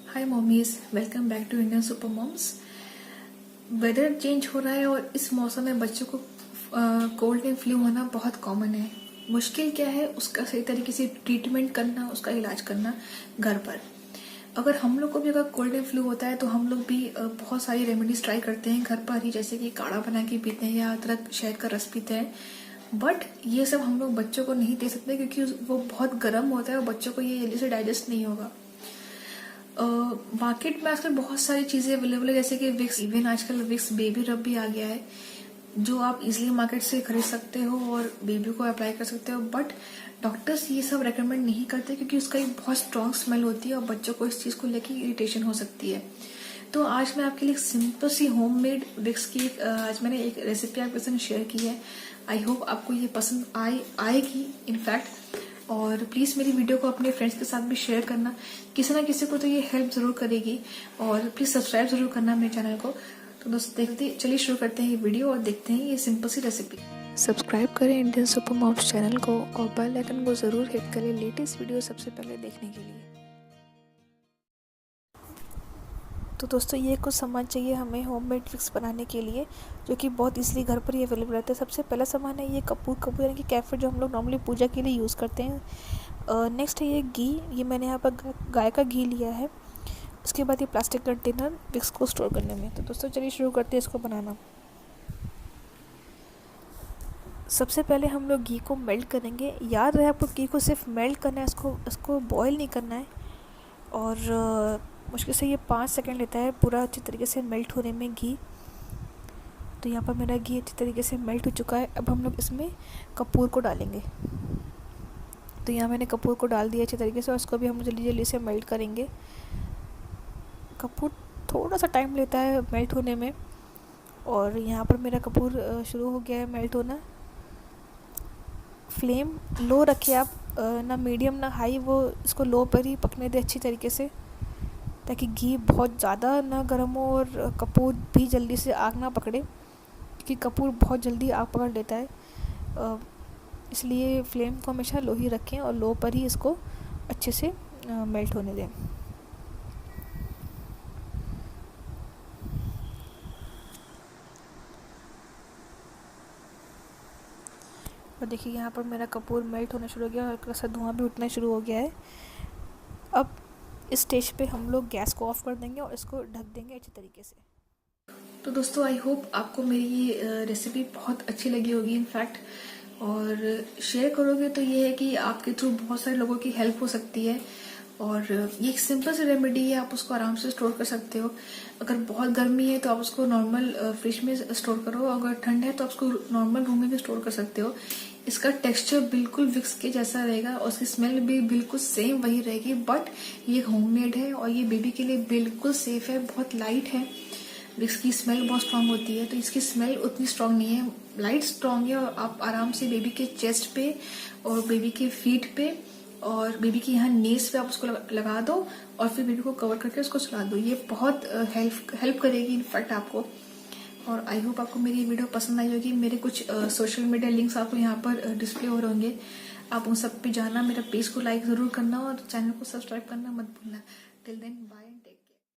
Hi mommies, welcome back to Indian super moms. Weather change हो रहा है और इस मौसम में बच्चों को कोल्ड एंड फ्लू होना बहुत कॉमन है। मुश्किल क्या है, उसका सही तरीके से ट्रीटमेंट करना, उसका इलाज करना घर पर। अगर हम लोग को भी अगर कोल्ड एंड फ्लू होता है तो हम लोग भी बहुत सारी रेमेडीज ट्राई करते हैं घर पर ही, जैसे कि काढ़ा बना के पीते हैं या अदरक शहद का रस पीते हैं। बट ये सब हम लोग बच्चों को नहीं दे सकते क्योंकि वो बहुत गर्म होता है और बच्चों को ये जल्दी से डाइजेस्ट नहीं होगा। मार्केट में आजकल बहुत सारी चीजें अवेलेबल है, जैसे कि विक्स। इवन आजकल विक्स बेबी रब भी आ गया है जो आप इजीली मार्केट से खरीद सकते हो और बेबी को अप्लाई कर सकते हो। बट डॉक्टर्स ये सब रेकमेंड नहीं करते क्योंकि उसका एक बहुत स्ट्रॉन्ग स्मेल होती है और बच्चों को इस चीज को लेकर इरिटेशन हो सकती है। तो आज मैं आपके लिए सिंपल सी होममेड विक्स की आज मैंने एक रेसिपी आपके साथ शेयर की है। आई होप आपको ये पसंद आएगी इनफैक्ट। और प्लीज मेरी वीडियो को अपने फ्रेंड्स के साथ भी शेयर करना, किसी ना किसी को तो ये हेल्प जरूर करेगी। और प्लीज सब्सक्राइब जरूर करना मेरे चैनल को। तो दोस्तों चलिए शुरू करते हैं ये वीडियो और देखते हैं ये सिंपल सी रेसिपी। सब्सक्राइब करें इंडियन सुपर मॉम्स चैनल को और बेल आइकन को जरूर हिट करें लेटेस्ट वीडियो सबसे पहले देखने के लिए। तो दोस्तों ये कुछ सामान चाहिए हमें होममेड विक्स बनाने के लिए, जो कि बहुत इजीली घर पर ही अवेलेबल रहता है। सबसे पहला सामान है ये कपूर यानी कि कैफर, जो हम लोग नॉर्मली पूजा के लिए यूज़ करते हैं। नेक्स्ट है ये घी, ये मैंने यहाँ पर गाय का घी लिया है। उसके बाद ये प्लास्टिक कंटेनर विक्स को स्टोर करने में। तो दोस्तों चलिए शुरू करते हैं इसको बनाना। सबसे पहले हम लोग घी को मेल्ट करेंगे। याद रहे आपको, घी को सिर्फ मेल्ट करना है, इसको बॉयल नहीं करना है। और मुश्किल से ये 5 सेकंड लेता है पूरा अच्छी तरीके से मेल्ट होने में घी। तो यहाँ पर मेरा घी अच्छी तरीके से मेल्ट हो चुका है। अब हम लोग इसमें कपूर को डालेंगे। तो यहाँ मैंने कपूर को डाल दिया अच्छी तरीके से और इसको भी हम जल्दी जल्दी से मेल्ट करेंगे। कपूर थोड़ा सा टाइम लेता है मेल्ट होने में। और यहाँ पर मेरा कपूर शुरू हो गया है मेल्ट होना। फ्लेम लो रखिए आप, ना मीडियम ना हाई, वो इसको लो पर ही पकने दे अच्छी तरीके से, ताकि घी बहुत ज़्यादा ना गर्म हो और कपूर भी जल्दी से आग ना पकड़े, क्योंकि कपूर बहुत जल्दी आग पकड़ लेता है। इसलिए फ्लेम को हमेशा लो ही रखें और लो पर ही इसको अच्छे से मेल्ट होने दें। और देखिए यहाँ पर मेरा कपूर मेल्ट होना शुरू हो गया और हल्का सा धुआं भी उठना शुरू हो गया है। अब इस स्टेज पे हम लोग गैस को ऑफ कर देंगे और इसको ढक देंगे अच्छी तरीके से। तो दोस्तों आई होप आपको मेरी ये रेसिपी बहुत अच्छी लगी होगी इनफैक्ट, और शेयर करोगे तो ये है कि आपके थ्रू बहुत सारे लोगों की हेल्प हो सकती है। और ये एक सिंपल सी रेमेडी है, आप उसको आराम से स्टोर कर सकते हो। अगर बहुत गर्मी है तो आप उसको नॉर्मल फ्रिज में स्टोर करो, अगर ठंड है तो आप उसको नॉर्मल रूम में भी स्टोर कर सकते हो। इसका टेक्सचर बिल्कुल विक्स के जैसा रहेगा और उसकी स्मेल भी बिल्कुल सेम वही रहेगी। बट ये होममेड है और ये बेबी के लिए बिल्कुल सेफ है, बहुत लाइट है। विक्स की स्मेल बहुत स्ट्रांग होती है, तो इसकी स्मेल उतनी स्ट्रांग नहीं है, लाइट स्ट्रांग है। और आप आराम से बेबी के चेस्ट पे और बेबी के फीट पे और बेबी के यहाँ नेस पे आप उसको लगा दो और फिर बेबी को कवर करके उसको सुला दो। ये बहुत हेल्प करेगी इनफैक्ट आपको। और आई होप आपको मेरी वीडियो पसंद आई होगी। मेरे कुछ सोशल मीडिया लिंक्स आपको यहाँ पर डिस्प्ले हो रहे होंगे, आप उन सब पे जाना, मेरा पेज को लाइक जरूर करना और चैनल को सब्सक्राइब करना मत भूलना। Till then bye.